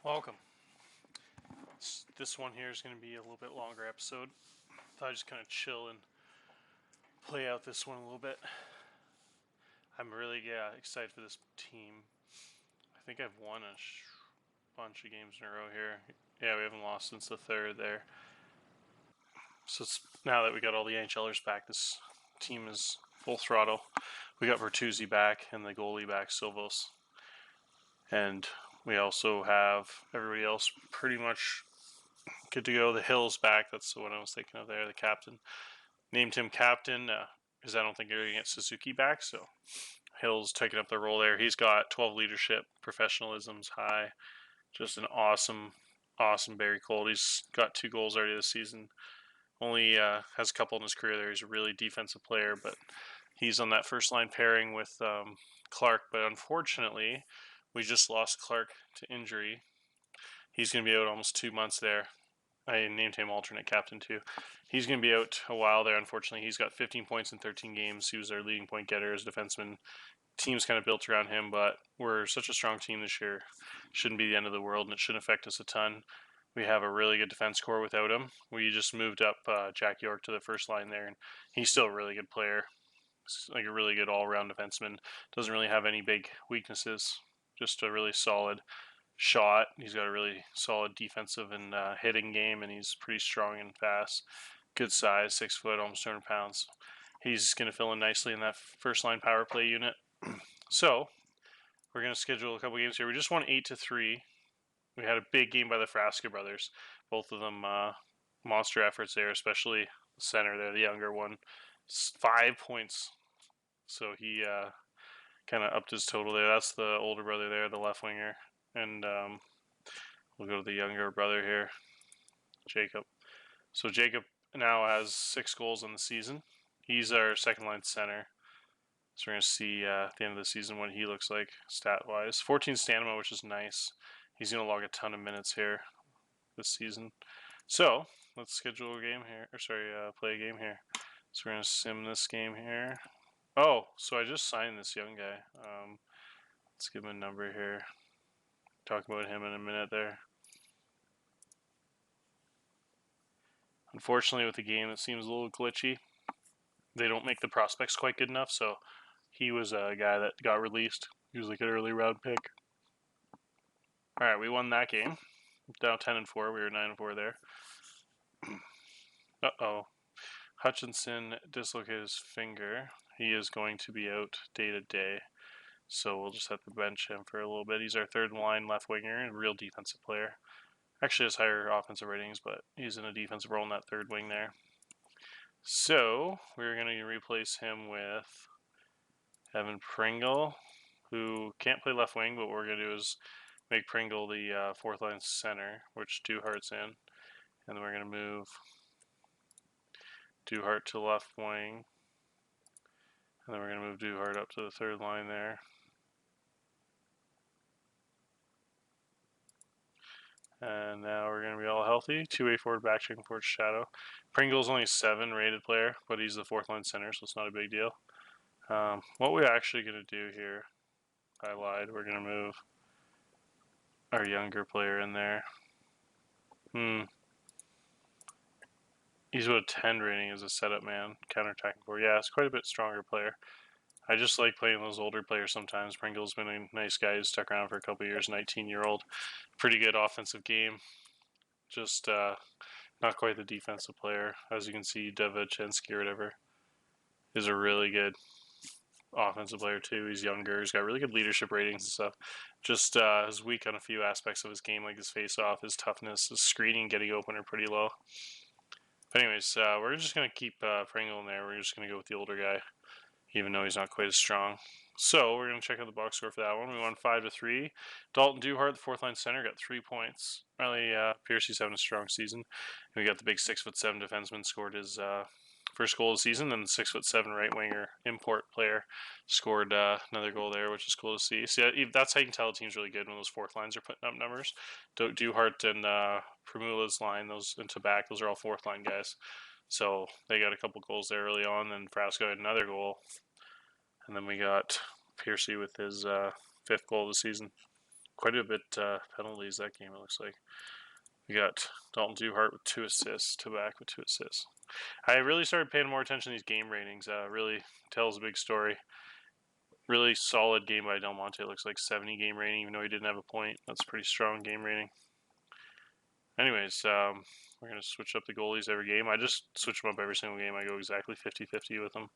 Welcome. This one here is going to be a little bit longer episode. Thought I'd just kind of chill and play out this one a little bit. I'm really excited for this team. I think I've won a bunch of games in a row here. Yeah, we haven't lost since the third there. So now that we got all the NHLers back, this team is full throttle. We got Bertuzzi back and the goalie back, Silvos. And we also have everybody else pretty much good to go. The Hill's back. That's the one I was thinking of there. The captain. Named him captain because I don't think they're going to get Suzuki back. So Hill's taking up the role there. He's got 12 leadership. Professionalism's high. Just an awesome Barrie Colt. He's got 2 goals already this season. Only has a couple in his career there. He's a really defensive player, but he's on that first line pairing with Clark. But unfortunately, we just lost Clark to injury. He's going to be out almost 2 months there. I named him alternate captain too. He's going to be out a while there, unfortunately. He's got 15 points in 13 games. He was our leading point getter as a defenseman. Team's kind of built around him, but we're such a strong team this year. Shouldn't be the end of the world, and it shouldn't affect us a ton. We have a really good defense core without him. We just moved up Jack York to the first line there, and he's still a really good player. He's like a really good all-around defenseman. Doesn't really have any big weaknesses. Just a really solid shot. He's got a really solid defensive and hitting game, and he's pretty strong and fast. Good size, 6 foot, almost 200 pounds. He's going to fill in nicely in that first line power play unit. So we're going to schedule a couple games here. We just won 8-3. We had a big game by the Frasca brothers. Both of them monster efforts there, especially the center there, the younger one. 5 points. So he kind of upped his total there. That's the older brother there, the left winger. And we'll go to the younger brother here, Jacob. So Jacob now has 6 goals in the season. He's our second line center. So we're going to see at the end of the season what he looks like stat-wise. 14 stamina, which is nice. He's going to log a ton of minutes here this season. So let's schedule a game here. Play a game here. So we're going to sim this game here. Oh, so I just signed this young guy. Let's give him a number here. Talk about him in a minute there. Unfortunately, with the game, it seems a little glitchy. They don't make the prospects quite good enough, so he was a guy that got released. He was like an early round pick. All right, we won that game. Down 10-4. We were 9-4 there. Uh-oh. Hutchinson dislocated his finger. He is going to be out day to day. So we'll just have to bench him for a little bit. He's our third line left winger and real defensive player. Actually has higher offensive ratings, but he's in a defensive role in that third wing there. So we're going to replace him with Evan Pringle, who can't play left wing, but what we're going to do is make Pringle the fourth line center, which Duhart's in. And then we're going to move Duhart to left wing. And then we're going to move Duhart up to the third line there. And now we're going to be all healthy. 2-way forward, back checking forward, shadow. Pringle's only 7 rated player, but he's the fourth line center, so it's not a big deal. What we're actually going to do here, I lied. We're going to move our younger player in there. He's about a 10 rating as a setup man, counterattacking forward. Yeah, it's quite a bit stronger player. I just like playing those older players sometimes. Pringle's been a nice guy who's stuck around for a couple years, 19-year-old. Pretty good offensive game. Just not quite the defensive player. As you can see, Devachensky or whatever is a really good offensive player too. He's younger. He's got really good leadership ratings and stuff. Just is weak on a few aspects of his game, like his face-off, his toughness, his screening, getting open are pretty low. But anyways, we're just going to keep Pringle in there. We're just going to go with the older guy, even though he's not quite as strong. So we're going to check out the box score for that one. We won 5-3. Dalton Duhart, the fourth line center, got 3 points. Riley Piercy's having a strong season. And we got the big 6'7" defenseman scored his first goal of the season, and the 6'7" right winger import player scored another goal there, which is cool to see. So yeah, that's how you can tell a team's really good when those fourth lines are putting up numbers. Duhart and Primula's line, those and Tabak, those are all fourth line guys. So they got a couple goals there early on, then Frasco had another goal. And then we got Piercy with his 5th goal of the season. quite a bit penalties that game, it looks like. We got Dalton Duhart with 2 assists, Tabak with 2 assists. I really started paying more attention to these game ratings. Really tells a big story. Really solid game by Del Monte. It looks like 70 game rating, even though he didn't have a point. That's a pretty strong game rating. Anyways, we're going to switch up the goalies every game. I just switch them up every single game. I go exactly 50-50 with them.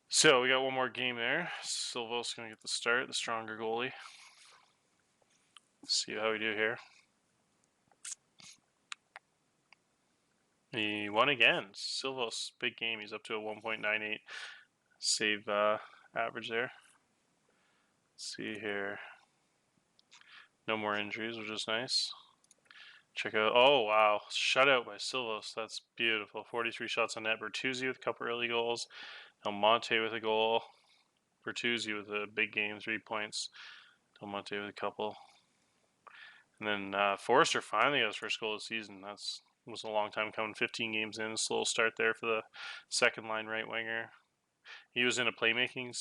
So we got one more game there. Silvo's going to get the start, the stronger goalie. Let's see how we do here. He won again. Silvos, big game. He's up to a 1.98 save average there. Let's see here. No more injuries, which is nice. Check out. Oh, wow. Shutout by Silvos. That's beautiful. 43 shots on net. Bertuzzi with a couple early goals. Del Monte with a goal. Bertuzzi with a big game, 3 points. Del Monte with a couple. And then Forrester finally got his first goal of the season. That's was a long time coming. 15 games in. A slow start there for the second line right winger. He was in a playmaking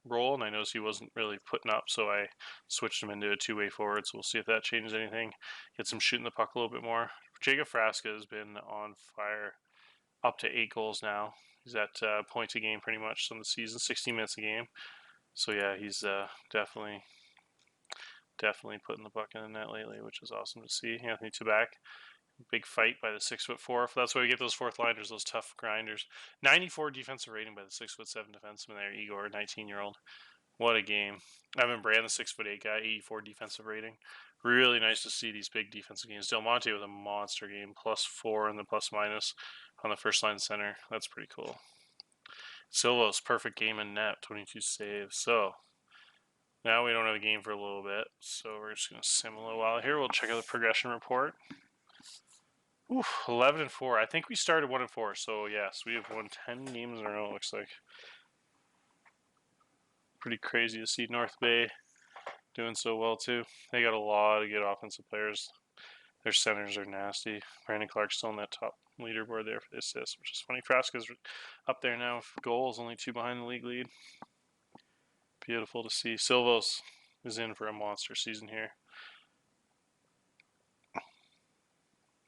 role, and I noticed he wasn't really putting up, so I switched him into a two-way forward. So we'll see if that changes anything. Gets him shooting the puck a little bit more. Jacob Frasca has been on fire, up to 8 goals now. He's at points a game pretty much on the season, 16 minutes a game. So yeah, he's definitely putting the puck in the net lately, which is awesome to see. Anthony Tabak, big fight by the 6'4". That's why we get those fourth liners, those tough grinders. 94 defensive rating by the 6'7" defenseman there, Igor, 19-year-old. What a game. Evan Brand, the 6'8" guy, 84 defensive rating. Really nice to see these big defensive games. Del Monte with a monster game, +4 in the plus-minus on the first line center. That's pretty cool. Silvos, perfect game in net, 22 saves. So now we don't have a game for a little bit, so we're just going to sim a little while here. We'll check out the progression report. 11-4. I think we started 1-4, so yes, we have won 10 games in a row, it looks like. Pretty crazy to see North Bay doing so well, too. They got a lot of good offensive players. Their centers are nasty. Brandon Clark's still on that top leaderboard there for the assists, which is funny. Frasca's up there now for goals, only 2 behind the league lead. Beautiful to see. Silvos is in for a monster season here.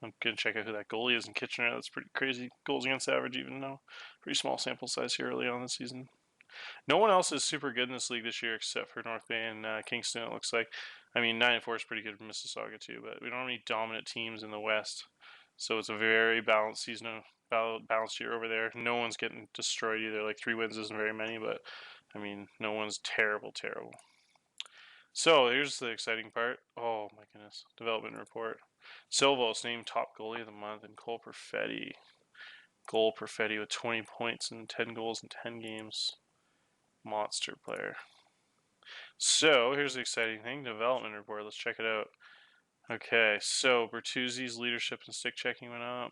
I'm going to check out who that goalie is in Kitchener. That's pretty crazy. Goals against average, even though pretty small sample size here early on the season. No one else is super good in this league this year except for North Bay and Kingston, it looks like. I mean, 9-4 is pretty good for Mississauga, too, but we don't have any dominant teams in the West. So it's a very balanced season, balanced year over there. No one's getting destroyed either. Like 3 wins isn't very many, but I mean, no one's terrible. So here's the exciting part. Oh my goodness. Development report. Silvos named top goalie of the month, and Cole Perfetti. Cole Perfetti with 20 points and 10 goals in 10 games. Monster player. So here's the exciting thing. Development report. Let's check it out. Okay, so Bertuzzi's leadership and stick checking went up.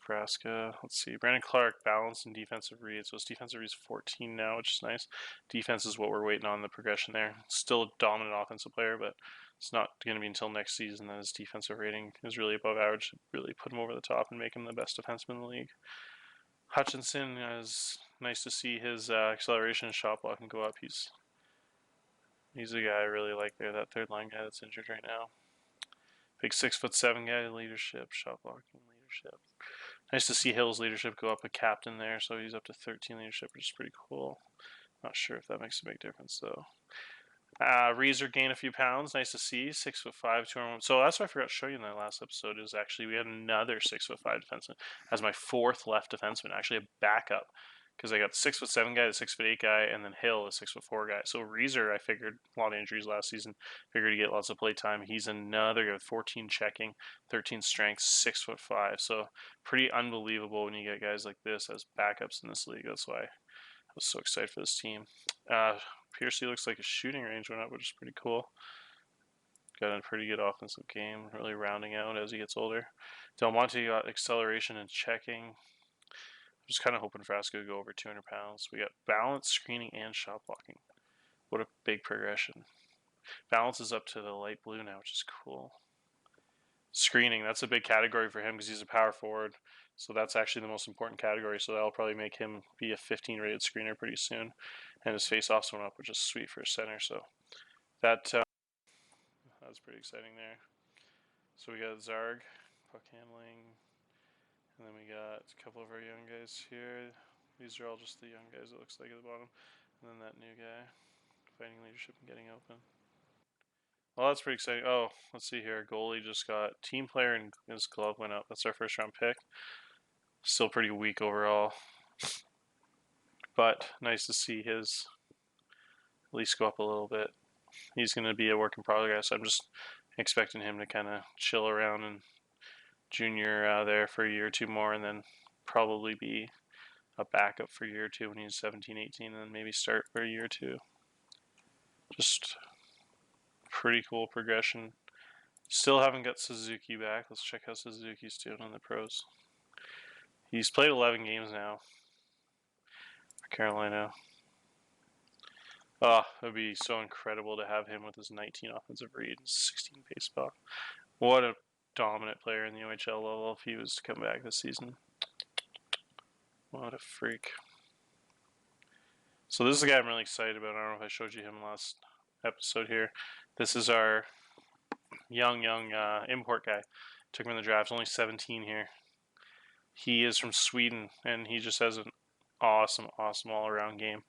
Frasca, let's see. Brandon Clark, balance and defensive reads. So his defensive reads 14 now, which is nice. Defense is what we're waiting on in the progression there. Still a dominant offensive player, but it's not going to be until next season that his defensive rating is really above average to really put him over the top and make him the best defenseman in the league. Hutchinson, is nice to see his acceleration and shot blocking go up. He's a guy I really like there, that third line guy that's injured right now. Big 6'7" guy, leadership, shot blocking, leadership. Nice to see Hill's leadership go up a captain there, so he's up to 13 leadership, which is pretty cool. Not sure if that makes a big difference, though. Reeser gained a few pounds. Nice to see. 6'5", 201. So that's what I forgot to show you in that last episode is actually we had another 6'5" defenseman as my 4th left defenseman, actually a backup. Because I got 6'7" guy, the 6'8" guy, and then Hill, a 6'4" guy. So Reeser, I figured, a lot of injuries last season. Figured he'd get lots of play time. He's another guy with 14 checking, 13 strength, 6'5". So pretty unbelievable when you get guys like this as backups in this league. That's why I was so excited for this team. Piercy looks like his shooting range went up, which is pretty cool. Got a pretty good offensive game, really rounding out as he gets older. Del Monte got acceleration and checking. Just kind of hoping Frasca would go over 200 pounds. We got balance, screening, and shot blocking. What a big progression. Balance is up to the light blue now, which is cool. Screening, that's a big category for him because he's a power forward. So that's actually the most important category. So that'll probably make him be a 15 rated screener pretty soon. And his face-offs went up, which is sweet for a center. So that That's pretty exciting there. So we got Zarg, puck handling, and then we got a couple of our young guys here. These are all just the young guys, it looks like, at the bottom. And then that new guy, fighting leadership and getting open. Well, that's pretty exciting. Oh, let's see here. Goalie just got team player and his glove went up. That's our first round pick. Still pretty weak overall. But nice to see his at least go up a little bit. He's going to be a work in progress. I'm just expecting him to kind of chill around and junior there for a year or two more, and then probably be a backup for a year or two when he's 17, 18, and then maybe start for a year or two. Just pretty cool progression. Still haven't got Suzuki back. Let's check how Suzuki's doing in the pros. He's played 11 games now for Carolina. Oh, it would be so incredible to have him with his 19 offensive read and 16 baseball. What a dominant player in the OHL level if he was to come back this season. What a freak. So this is a guy I'm really excited about. I don't know if I showed you him last episode here. This is our young import guy. Took him in the draft. Only 17 here. He is from Sweden, and he just has an awesome all-around game.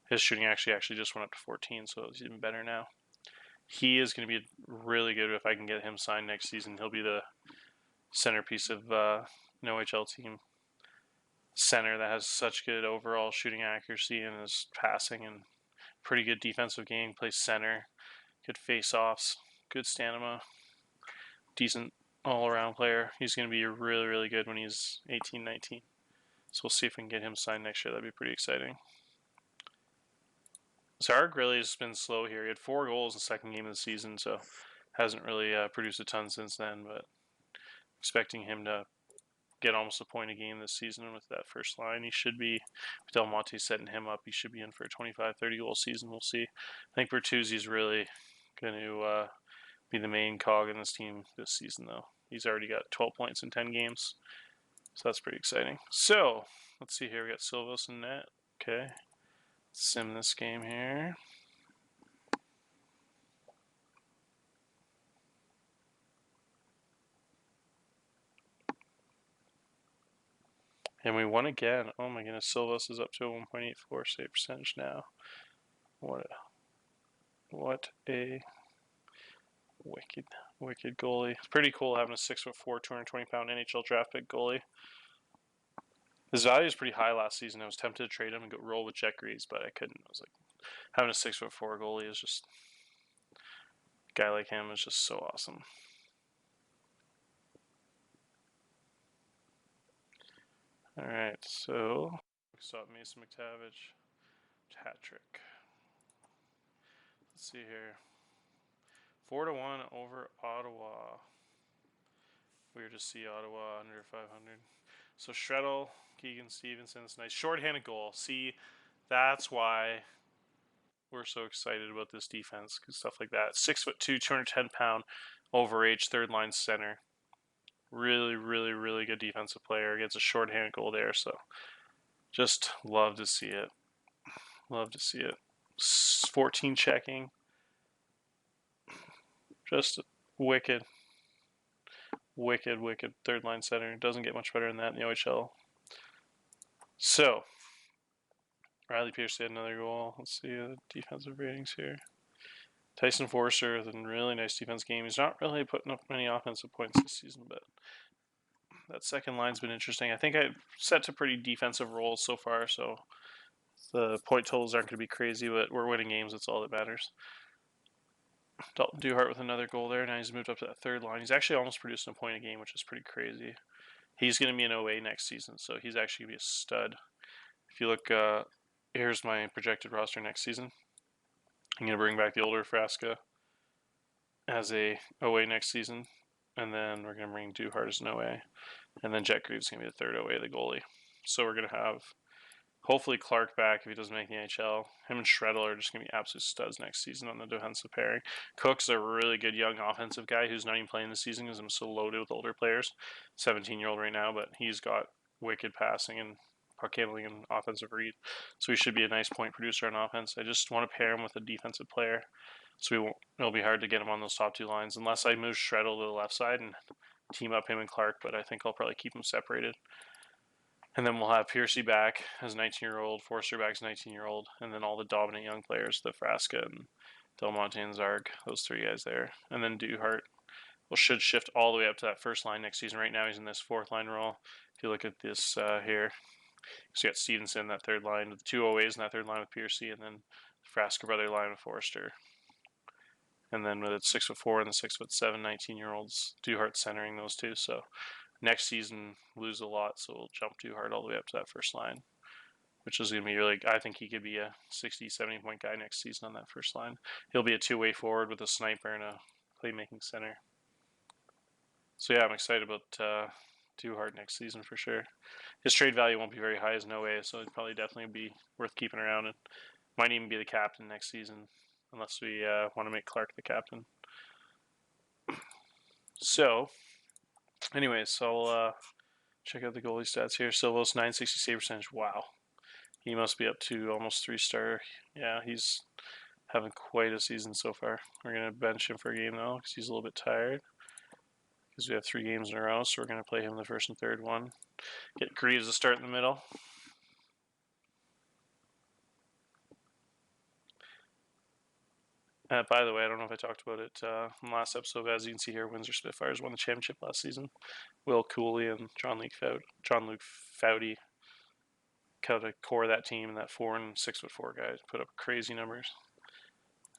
His shooting actually just went up to 14, so it's even better now. He is going to be really good if I can get him signed next season. He'll be the centerpiece of an OHL team. Center that has such good overall shooting accuracy and is passing and pretty good defensive game. Plays center, good face-offs, good stamina, decent all-around player. He's going to be really good when he's 18, 19. So we'll see if we can get him signed next year. That'd be pretty exciting. Zarg really has been slow here. He had 4 goals in the second game of the season, so hasn't really produced a ton since then, but expecting him to get almost a point a game this season with that first line. He should be, with Del Monte setting him up, he should be in for a 25, 30 goal season. We'll see. I think Bertuzzi's really going to be the main cog in this team this season, though. He's already got 12 points in 10 games, so that's pretty exciting. So, let's see here. We got Silvos in net. Okay. Sim this game here. And we won again. Oh my goodness, Silvos is up to a 1.84 save percentage now. What a wicked goalie. It's pretty cool having a 6'4", 220-pound NHL draft pick goalie. His value was pretty high last season. I was tempted to trade him and go roll with Jet Greaves, but I couldn't. I was like, having a 6'4" goalie is just, a guy like him is just so awesome. All right, so stop Mason McTavish, hat trick. Let's see here. 4-1 over Ottawa. Weird to see Ottawa under 500. So Shreddle, Keegan Stevenson's nice shorthanded goal. See, that's why we're so excited about this defense, because stuff like that. 6'2", 210-pound, overage, third line center. Really good defensive player. Gets a shorthanded goal there, so just love to see it. Love to see it. 14 checking. Just wicked third line center. Doesn't get much better than that in the OHL. So, Riley Pierce had another goal. Let's see the defensive ratings here. Tyson Forster with a really nice defense game. He's not really putting up many offensive points this season, but that second line's been interesting. I think I've set to pretty defensive roles so far, so the point totals aren't going to be crazy, but we're winning games. That's all that matters. Dalton Duhart with another goal there. Now he's moved up to that third line. He's actually almost producing a point a game, which is pretty crazy. He's going to be an OA next season, so he's actually going to be a stud. If you look, here's my projected roster next season. I'm going to bring back the older Frasca as a OA next season, and then we're going to bring Duhart as an OA, and then Jet Greaves is going to be the third OA, the goalie. So we're going to have hopefully Clark back if he doesn't make the NHL. Him and Shreddle are just going to be absolute studs next season on the defensive pairing. Cook's a really good young offensive guy who's not even playing this season because I'm so loaded with older players. 17-year-old right now, but he's got wicked passing and puck handling and offensive read. So he should be a nice point producer on offense. I just want to pair him with a defensive player. So it'll be hard to get him on those top two lines unless I move Shreddle to the left side and team up him and Clark, but I think I'll probably keep them separated. And then we'll have Piercy back as 19-year-old, Forster back as 19-year-old, and then all the dominant young players, the Frasca and Del Monte and Zarg, those three guys there. And then Duhart should shift all the way up to that first line next season. Right now he's in this fourth line role. If you look at this here, so you got Stevenson, that third line, the two OAs in that third line with Piercy, and then the Frasca brother line with Forster. And then with its 6'4" and the 6'7" 19-year-olds, Duhart centering those two. So next season, lose a lot, so we'll jump Duhart all the way up to that first line, which is going to be really, I think he could be a 60, 70 point guy next season on that first line. He'll be a two-way forward with a sniper and a playmaking center. So yeah, I'm excited about Duhart next season for sure. His trade value won't be very high as no way, so it'd probably definitely be worth keeping around, and might even be the captain next season, unless we want to make Clark the captain. So, anyways, I'll check out the goalie stats here. Silvos, 960 save percentage. Wow. He must be up to almost 3-star. Yeah, he's having quite a season so far. We're going to bench him for a game, though, because he's a little bit tired. Because we have 3 games in a row, so we're going to play him the first and third one. Get Greaves to start in the middle. By the way, I don't know if I talked about it in the last episode. As you can see here, Windsor Spitfires won the championship last season. Will Cooley and John-Luc Foudy kind of core that team, and that 4 and 6'4" guys put up crazy numbers.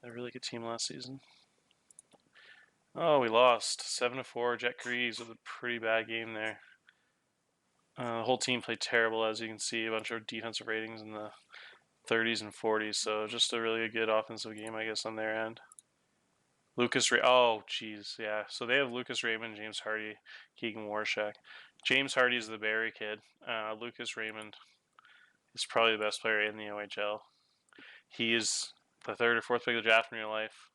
A really good team last season. Oh, we lost 7-4. Jet Greaves with a pretty bad game there. The whole team played terrible, as you can see. A bunch of defensive ratings in the 30s and 40s, so just a really good offensive game, I guess, on their end. Oh, geez, yeah. So they have Lucas Raymond, James Hardy, Keegan Warshak. James Hardy's the Barrie kid. Lucas Raymond is probably the best player in the OHL. He is the 3rd or 4th pick of the draft in real life,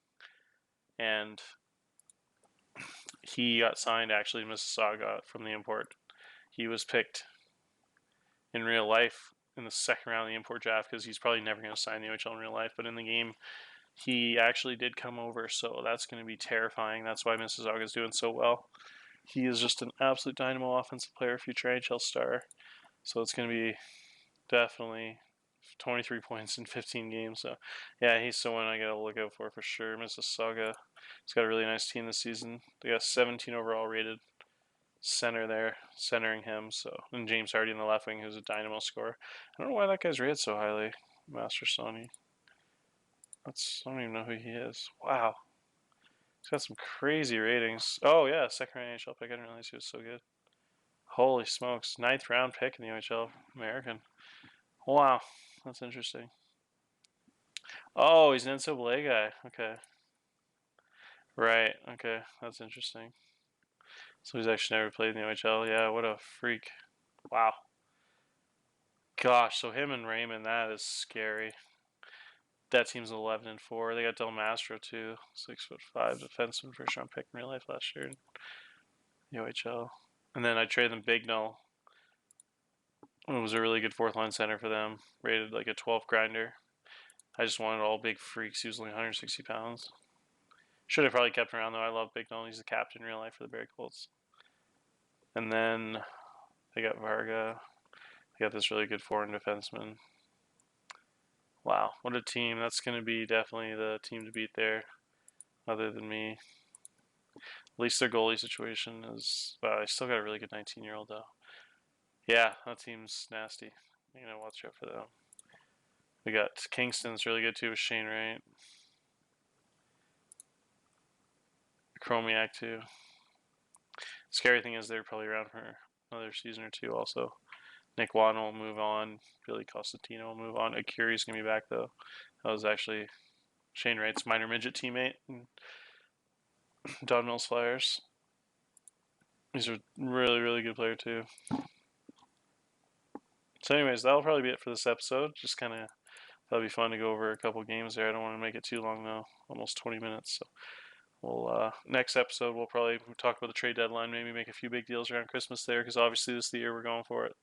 and he got signed actually in Mississauga from the import. He was picked in real life in the 2nd round of the import draft because he's probably never going to sign the OHL in real life, but in the game he actually did come over, so that's going to be terrifying. That's why Mississauga is doing so well. He is just an absolute dynamo offensive player, future NHL star, so it's going to be definitely 23 points in 15 games. So yeah, he's someone I got to look out for sure. Mississauga, he's got a really nice team this season. They got 17 overall rated center there, centering him. So, and James Hardy in the left wing, who's a dynamo scorer. I don't know why that guy's rated so highly. Master Sony. I don't even know who he is. Wow. He's got some crazy ratings. Oh yeah, 2nd round NHL pick. I didn't realize he was so good. Holy smokes. 9th round pick in the OHL. American. Wow. That's interesting. Oh, he's an NCAA guy. Okay. Right. Okay. That's interesting. So he's actually never played in the OHL. Yeah, what a freak. Wow. Gosh, so him and Raymond, that is scary. That team's 11-4. They got Del Mastro too, 6'5" defenseman, 1st round pick in real life last year in the OHL. And then I traded them Bignell. It was a really good 4th line center for them, rated like a 12 grinder. I just wanted all big freaks. He was only 160 pounds. Should have probably kept him around though. I love Bignell. He's the captain in real life for the Barrie Colts. And then they got Varga. They got this really good foreign defenseman. Wow, what a team. That's going to be definitely the team to beat there, other than me. At least their goalie situation is... Wow, they still got a really good 19-year-old, though. Yeah, that team's nasty. You know, watch out for them. We got Kingston's really good, too, with Shane Wright. Chromiak, too. Scary thing is they're probably around for another season or two, also. Nick Wan will move on. Billy Costantino will move on. Akuri's going to be back, though. That was actually Shane Wright's minor midget teammate in Don Mills Flyers. He's a really, really good player, too. So anyways, that'll probably be it for this episode. Just kind of thought it'd be fun to go over a couple games there. I don't want to make it too long, though. Almost 20 minutes. So we'll next episode, we'll probably talk about the trade deadline, maybe make a few big deals around Christmas there, because obviously this is the year we're going for it.